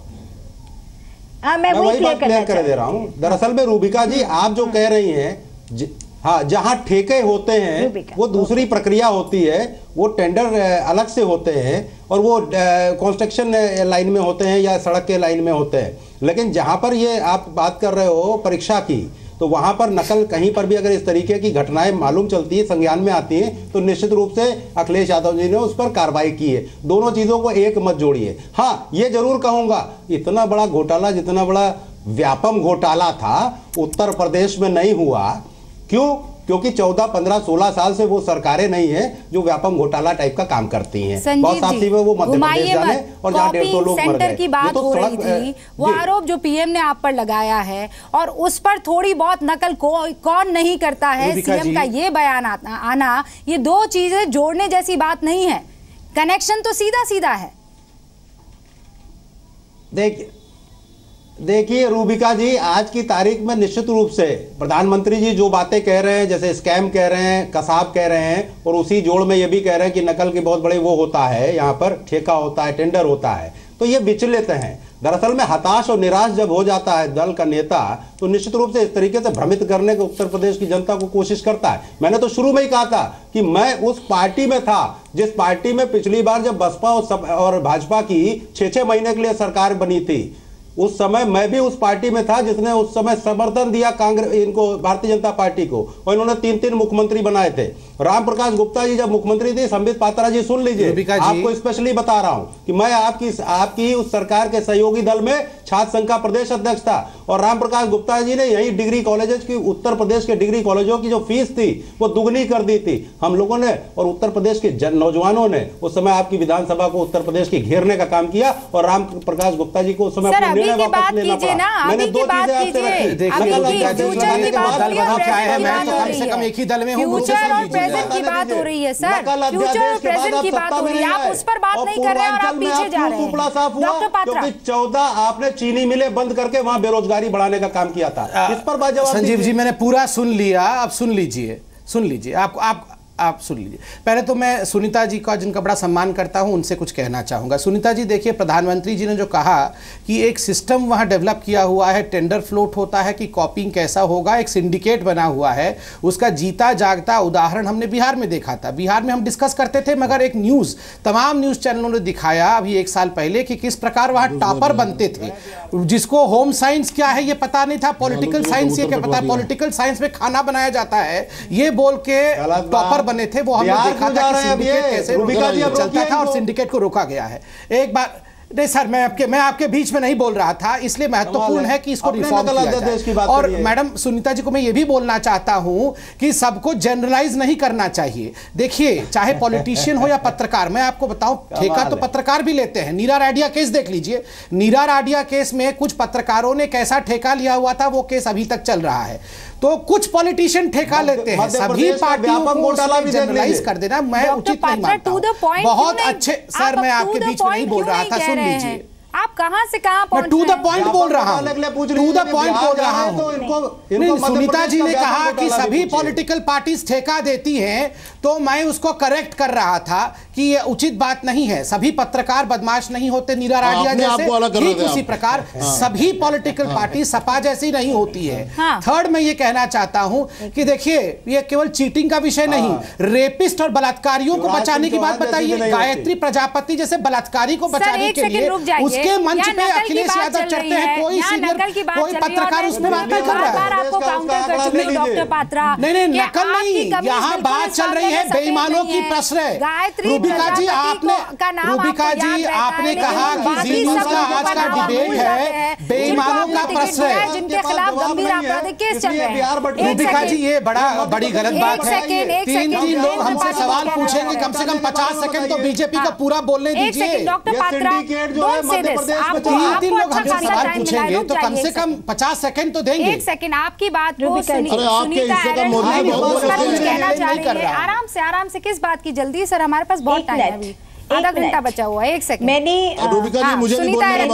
मैं वही बात क्लियर कर दे रहा हूँ। दरअसल में रूबिका जी, आप जो कह रही हैं, हाँ, जहां ठेके होते हैं वो दूसरी प्रक्रिया होती है, वो टेंडर अलग से होते हैं और वो कंस्ट्रक्शन लाइन में होते हैं या सड़क के लाइन में होते हैं। लेकिन जहां पर ये आप बात कर रहे हो परीक्षा की, तो वहां पर नकल कहीं पर भी अगर इस तरीके की घटनाएं मालूम चलती है, संज्ञान में आती हैं, तो निश्चित रूप से अखिलेश यादव जी ने उस पर कार्रवाई की है। दोनों चीजों को एक मत जोड़िए। हाँ, ये जरूर कहूंगा, इतना बड़ा घोटाला, जितना बड़ा व्यापम घोटाला था, उत्तर प्रदेश में नहीं हुआ। क्यों? क्योंकि 14, 15, 16 साल से वो सरकारें नहीं है जो व्यापम घोटाला टाइप का काम करती हैं। बहुत साथी में वो मध्य प्रदेश जाने और जहाँ 150 लोग मर गए। की बात हो रही थी, वो आरोप जो पीएम ने आप पर लगाया है, और उस पर थोड़ी बहुत नकल कौन नहीं करता है, सीएम का ये बयान आना, ये दो चीजें जोड़ने जैसी बात नहीं है। कनेक्शन तो सीधा सीधा है। देखिए रूबिका जी, आज की तारीख में निश्चित रूप से प्रधानमंत्री जी जो बातें कह रहे हैं, जैसे स्कैम कह रहे हैं, कसाब कह रहे हैं, और उसी जोड़ में ये भी कह रहे हैं कि नकल के बहुत बड़े वो होता है, यहाँ पर ठेका होता है, टेंडर होता है, तो ये विचलित हैं। दरअसल में हताश और निराश जब हो जाता है दल का नेता, तो निश्चित रूप से इस तरीके से भ्रमित करने की उत्तर प्रदेश की जनता को कोशिश करता है। मैंने तो शुरू में ही कहा था कि मैं उस पार्टी में था जिस पार्टी में पिछली बार जब बसपा और भाजपा की 6-6 महीने के लिए सरकार बनी थी, उस समय मैं भी उस पार्टी में था जिसने उस समय समर्थन दिया कांग्रेस इनको, भारतीय जनता पार्टी को, और इन्होंने 3-3 मुख्यमंत्री बनाए थे। राम प्रकाश गुप्ता जी जब मुख्यमंत्री थे, संबित पात्रा जी सुन लीजिए, आपको स्पेशली बता रहा हूं कि मैं आपकी उस सरकार के सहयोगी दल में छात्र संघ का प्रदेश अध्यक्ष था, और राम प्रकाश गुप्ता जी ने यही डिग्री कॉलेजेस की, उत्तर प्रदेश के डिग्री कॉलेजों की जो फीस थी वो दुगनी कर दी थी हम लोगों ने, और उत्तर प्रदेश के नौजवानों ने उस समय आपकी विधानसभा को उत्तर प्रदेश की घेरने का काम किया, और राम प्रकाश गुप्ता जी को उस समय अपना निर्णय वापस लेना पड़ा। मैंने 2 चीजें आपसे रखी, कम से कम एक ही दल में हूं, फ्यूचर और प्रेजेंट की बात हो रही है सर, फ्यूचर और प्रेजेंट की बात हो रही है, आप उस पर बात नहीं कर रहे हैं और आप पीछे जा रहे हैं। डॉक्टर पात्रा, 14 आपने चीनी मिलें बंद करके वहां बेरोजगारी बढ़ाने का काम किया था, इस पर बात जवाब संजीव जी मैंने पूरा सुन लिया, आप सुन लीजिए आप सुन लीजिए। पहले तो मैं सुनीता जी का, जिनका बड़ा सम्मान करता हूं, उनसे कुछ कहना चाहूंगा। सुनीता जी देखिए, प्रधानमंत्री जी ने जो कहा कि एक सिस्टम वहां डेवलप किया हुआ है, टेंडर फ्लोट होता है कि कॉपिंग कैसा होगा, एक सिंडिकेट बना हुआ है, उसका जीता जागता उदाहरण हमने बिहार में देखा था। बिहार में हम डिस्कस करते थे, मगर एक न्यूज़, तमाम न्यूज़ चैनलों ने दिखाया अभी 1 साल पहले कि किस प्रकार वहां टॉपर बनते थे, जिसको होम साइंस क्या है ये पता नहीं था, पॉलिटिकल साइंस ये क्या पता, पॉलिटिकल साइंस में खाना बनाया जाता है ये बोल के टॉपर बने थे। वो हमने देखा था कि सिंडिकेट कैसे चलता था और सिंडिकेट को रोका गया है। एक बार नहीं सर, मैं आपके बीच में नहीं बोल रहा था, इसलिए महत्वपूर्ण है कि इसको रिफॉर्म किया जाए। और मैडम सुनीता जी को मैं ये भी बोलना चाहता हूं कि सबको जनरलाइज नहीं करना चाहिए। देखिए, चाहे पॉलिटिशियन हो या पत्रकार, मैं आपको बताऊं, ठेका तो पत्रकार भी लेते हैं। नीरा राडिया केस देख लीजिए, नीरा राडिया केस में कुछ पत्रकारों ने कैसा ठेका लिया हुआ था, वो केस अभी तक चल रहा है। तो कुछ पॉलिटिशियन ठेका लेते हैं, सभी पार्टियों को जनरलाइज कर देना मैं उचित नहीं मानता हूं। बहुत अच्छे सर, मैं आपके बीच में नहीं बोल रहा था, सुन लीजिए। आप कहां से कहां पहुंचे? टू द पॉइंट बोल रहा हूं, टू द पॉइंट बोल रहा हूं। सुनीता जी ने कहा कि सभी पॉलिटिकल पार्टीज ठेका देती हैं, तो मैं उसको करेक्ट कर रहा था कि ये उचित बात नहीं है। सभी पत्रकार बदमाश नहीं होते नीरा राडिया जैसे, ठीक उसी प्रकार सभी पॉलिटिकल पार्टी सपा जैसी नहीं होती है। थर्ड, मैं ये कहना चाहता हूं कि देखिए, ये केवल चीटिंग का विषय नहीं, रेपिस्ट और बलात्कारियों को बचाने की बात बताइए। गायत्री प्रजापति जैसे बलात्कारी को बचाने के लिए उसके मंच पे अखिलेश यादव चढ़ते हैं, कोई सीनियर, कोई पत्रकार उसमें बात नहीं कर रहा है। आपको काउंटर कर चुके डॉक्टर पात्रा। नहीं, नकल नहीं, यहाँ बात चल रही है बेईमानों की प्रश्न। रूबिका जी आपने कहा कि जी न्यूज़ का आज का डिबेट है बेईमानों का प्रश्न है, जिनके खिलाफ गंभीर आपराधिक केस चल रहे हैं। रूबिका जी, ये बड़ी गलत बात है। 3 लोग हमसे सवाल पूछेंगे, कम से कम 50 सेकंड तो बीजेपी का पूरा बोलने दीजिए। डॉक्टर पात्रा, 3 लोग हमसे सवाल पूछेंगे तो कम से कम 50 सेकंड तो देंगे। 1 सेकंड आपकी बात को सुनीता कहना चाह रही है। आराम से किस बात की जल्दी? सर हमारे पास बहुत टाइम है, अभी आधा घंटा बचा हुआ है। 1 सेकंड सुनीता एरन,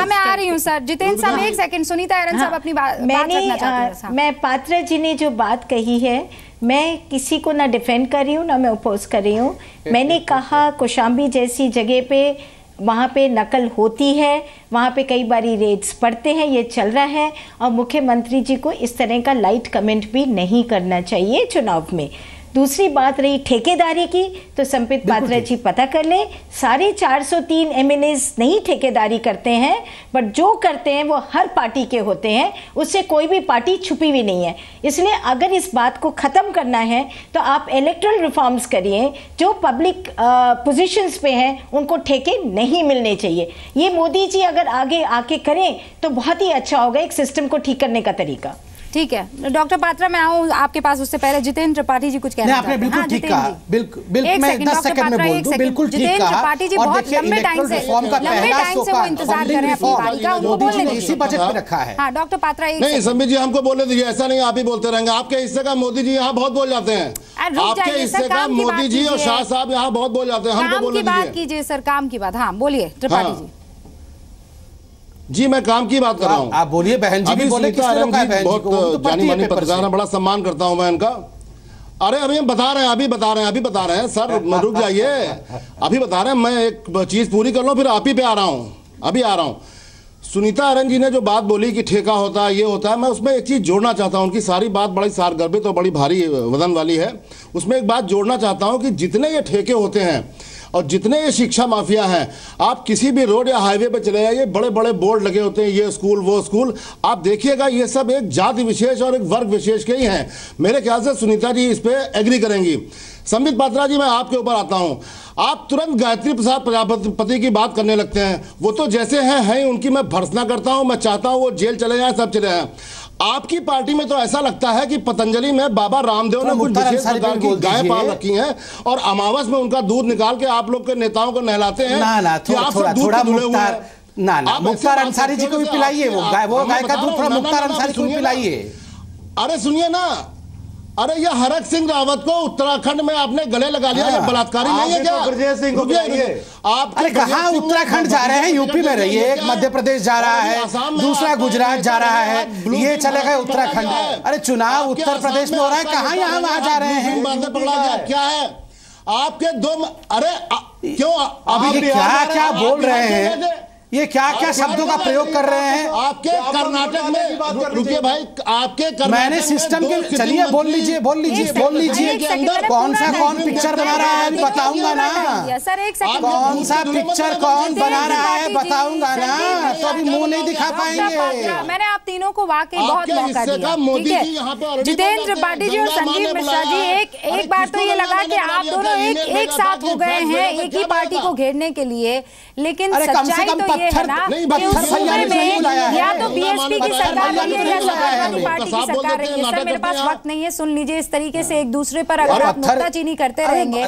मैं आ रही हूँ सर। जितेंद्र साहब 1 सेकंड, सुनीता एरन साहब अपनी बात रखना चाहते हैं। मैं पात्रा जी ने जो बात कही है, मैं किसी को ना डिफेंड कर रही हूँ ना मैं अपोज कर रही हूँ। मैंने कहा कौशाम्बी जैसी जगह पे वहाँ पे नकल होती है, वहाँ पे कई बारी रेड्स पड़ते हैं, ये चल रहा है, और मुख्यमंत्री जी को इस तरह का लाइट कमेंट भी नहीं करना चाहिए चुनाव में। दूसरी बात रही ठेकेदारी की, तो संबित पात्रा जी पता कर ले, सारे 403 MLAs नहीं ठेकेदारी करते हैं, बट जो करते हैं वो हर पार्टी के होते हैं, उससे कोई भी पार्टी छुपी हुई नहीं है। इसलिए अगर इस बात को ख़त्म करना है तो आप इलेक्ट्रल रिफॉर्म्स करिए, जो पब्लिक पोजीशंस पे हैं उनको ठेके नहीं मिलने चाहिए। ये मोदी जी अगर आगे आके करें तो बहुत ही अच्छा होगा, एक सिस्टम को ठीक करने का तरीका। ठीक है डॉक्टर पात्रा, मैं आऊं आपके पास, उससे पहले जितेंद्र त्रिपाठी जी कुछ कहना चाहते हैं। बिल्कुल ठीक कहा, बिल्कुल मैं 10 सेकंड में बोल दूं, बिल्कुल ठीक कहा। त्रिपाठी जी बहुत लंबे टाइम से वो इंतजार कर रहे हैं अपनी बारी का, उनको बोलने दीजिए। इसी बजट में रखा है। हाँ डॉक्टर पात्रा, नहीं संबित जी हमको बोलने दीजिए, ऐसा नहीं आप ही बोलते रहेंगे। आपके हिस्से का मोदी जी यहाँ बहुत बोल जाते हैं, आपके हिस्से का मोदी जी और शाह साहब यहाँ बहुत बोल जाते हैं, हमको बोलने दीजिए। बात कीजिए सर, काम की बात। हाँ बोलिए त्रिपाठी जी। जी मैं काम की बात कर रहा हूँ। आप बोलिए। बहन जी भी बोले, बहुत जानी मानी पत्रकार, बड़ा सम्मान करता हूँ मैं इनका। अरे अभी हम बता रहे हैं सर, रुक जाइए, अभी बता रहे हैं। मैं एक चीज पूरी कर लूँ फिर आप ही पे आ रहा हूँ। सुनीता एरन जी ने जो बात बोली कि ठेका होता है, ये होता है, मैं उसमें एक चीज जोड़ना चाहता हूँ। उनकी सारी बात बड़ी सारगर्भित और बड़ी भारी वजन वाली है। उसमें एक बात जोड़ना चाहता हूँ कि जितने ये ठेके होते हैं, और जितने ये शिक्षा माफिया हैं, आप किसी भी रोड या हाईवे पे चले जाइए, बड़े बड़े बोर्ड लगे होते हैं, ये स्कूल वो स्कूल, आप देखिएगा ये सब एक जाति विशेष और एक वर्ग विशेष के ही हैं। मेरे ख्याल से सुनीता जी इस पे एग्री करेंगी। संबित पात्रा जी, मैं आपके ऊपर आता हूं। आप तुरंत गायत्री प्रसाद प्रजापति की बात करने लगते हैं। वो तो जैसे हैं उनकी मैं भर्त्सना करता हूं, मैं चाहता हूं वो जेल चले जाएं, सब चले जाएं। आपकी पार्टी में तो ऐसा लगता है कि पतंजलि में बाबा रामदेव ने कुछ विशेष प्रकार की गाय पाल रखी हैं और अमावस में उनका दूध निकाल के आप लोग के नेताओं को नहलाते हैं। मुख्तार अंसारी जी को भी पिलाइए, वो गाय का दूध थोड़ा मुख्तार अंसारी को भी पिलाइए। अरे सुनिए ना, अरे ये हरक सिंह रावत को उत्तराखंड में आपने गले लगा लिया, ये बलात्कारी नहीं है क्या? ब्रजेश सिंह को आप अरे कहाँ उत्तराखंड जा रहे हैं? यूपी में रहिए, एक मध्य प्रदेश जा रहा है, दूसरा गुजरात जा रहा है, ये चले गए उत्तराखंड। अरे चुनाव उत्तर प्रदेश में हो रहा है, कहाँ यहाँ वहां जा रहे हैं? क्या है आपके दो? अरे क्यों अभी क्या क्या बोल रहे हैं? ये क्या क्या शब्दों का प्रयोग कर रहे हैं? आपके कर्नाटक में, रुकिए भाई, आपके मैंने सिस्टम के, चलिए बोल लीजिए बोल लीजिए बोल लीजिए, कौन पिक्चर बना रहा है बताऊंगा ना, कौन सा पिक्चर कौन बना रहा है बताऊंगा ना, तो अभी मुंह नहीं दिखा पाएंगे। मैंने आप तीनों को वाकई बहुत मौका दिया, ठीक है? जितेंद्र त्रिपाठी जी और संजीव मिश्रा जी, एक बार तो ये लगा कि आप दोनों एक साथ हो गए हैं एक ही पार्टी को घेरने के लिए, लेकिन सच्चाई तो ये है ना कि उस सूबे में या तो बीएसपी की सरकार रही है या समाजवादी पार्टी की सरकार रही है। सर मेरे पास वक्त नहीं है, सुन लीजिए, इस तरीके से एक दूसरे पर अगर आप नुक्ताचीनी करते रहेंगे,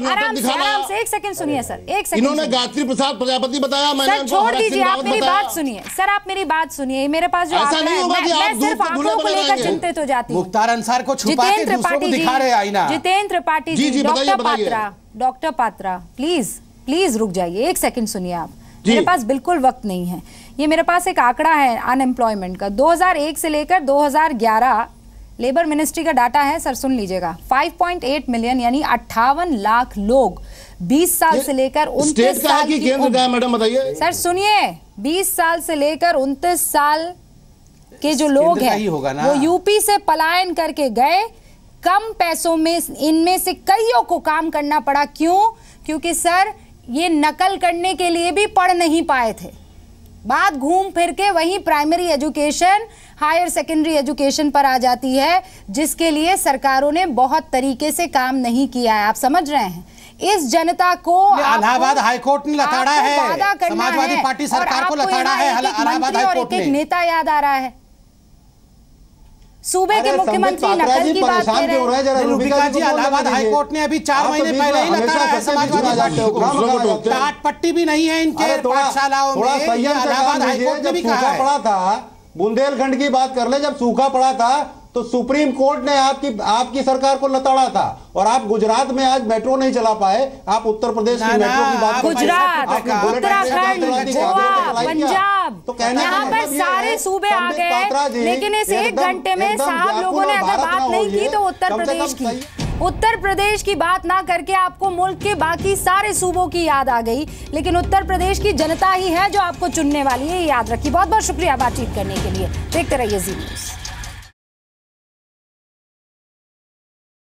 आराम से 1 सेकंड सुनिए सर, 1 सेकंड। इन्होंने गायत्री प्रसाद प्रजापति बताया, सर छोड़ दीजिए, आप मेरी बात सुनिए सर, आप मेरी बात सुनिए। मेरे पास जो आंकड़ा है, मैं सिर्फ आंकड़ों को लेकर चिंतित हो जाती हूँ। मुख्तार अंसार को छुपा के दूसरों को दिखा रहे आईना। जितेंद्र त्रिपाठी जी, डॉक्टर पात्रा प्लीज रुक जाइए, 1 सेकंड सुनिए आप, मेरे पास बिल्कुल वक्त नहीं है। ये मेरे पास एक आंकड़ा है अनएम्प्लॉयमेंट का, 2001 से लेकर 2011 लेबर मिनिस्ट्री का डाटा है सर, सुन लीजिएगा। 5.8 मिलियन यानी 58 लाख लोग 20 साल से लेकर 29 साल की केंद्र का है, मैडम बताइए सर। सुनिए, 20 साल से लेकर 29 साल के जो लोग हैं वो यूपी से पलायन करके गए। कम पैसों में इनमें से कईयों को काम करना पड़ा। क्यों? क्योंकि सर ये नकल करने के लिए भी पढ़ नहीं पाए थे। बात घूम फिर के वहीं primary education, higher secondary education पर आ जाती है, जिसके लिए सरकारों ने बहुत तरीके से काम नहीं किया है। आप समझ रहे हैं? इस जनता को इलाहाबाद हाईकोर्ट ने लताड़ा है, समाजवादी पार्टी सरकार को लताड़ा है इलाहाबाद हाईकोर्ट ने। एक नेता याद आ रहा है, सूबे के मुख्यमंत्री नकल की बात कर रहे हैं। रूबिका जी, इलाहाबाद हाईकोर्ट ने अभी 4 महीने पहले ही लताड़ा है समाजवादी पार्टी को। टाट पट्टी भी नहीं है इनके पाठशालाओं में, इलाहाबाद हाईकोर्ट ने भी कहा पड़ा था। बुंदेलखंड की बात कर ले, जब सूखा पड़ा था तो सुप्रीम कोर्ट ने आपकी सरकार को लताड़ा था, और आप गुजरात में आज मेट्रो नहीं चला पाए। आप उत्तर प्रदेश की मेट्रो की बात, गुजरात, उत्तराखंड, गोवा, पंजाब, तो कहना यहाँ पर सारे सूबे आ गए, लेकिन इस 1 घंटे में साहब लोगों ने अगर बात नहीं की तो उत्तर प्रदेश की बात ना करके आपको मुल्क के बाकी सारे सूबों की याद आ गई, लेकिन उत्तर प्रदेश की जनता ही है जो आपको चुनने वाली है, याद रखिए। बहुत बहुत शुक्रिया बातचीत करने के लिए। देखते रहिए जी न्यूज़।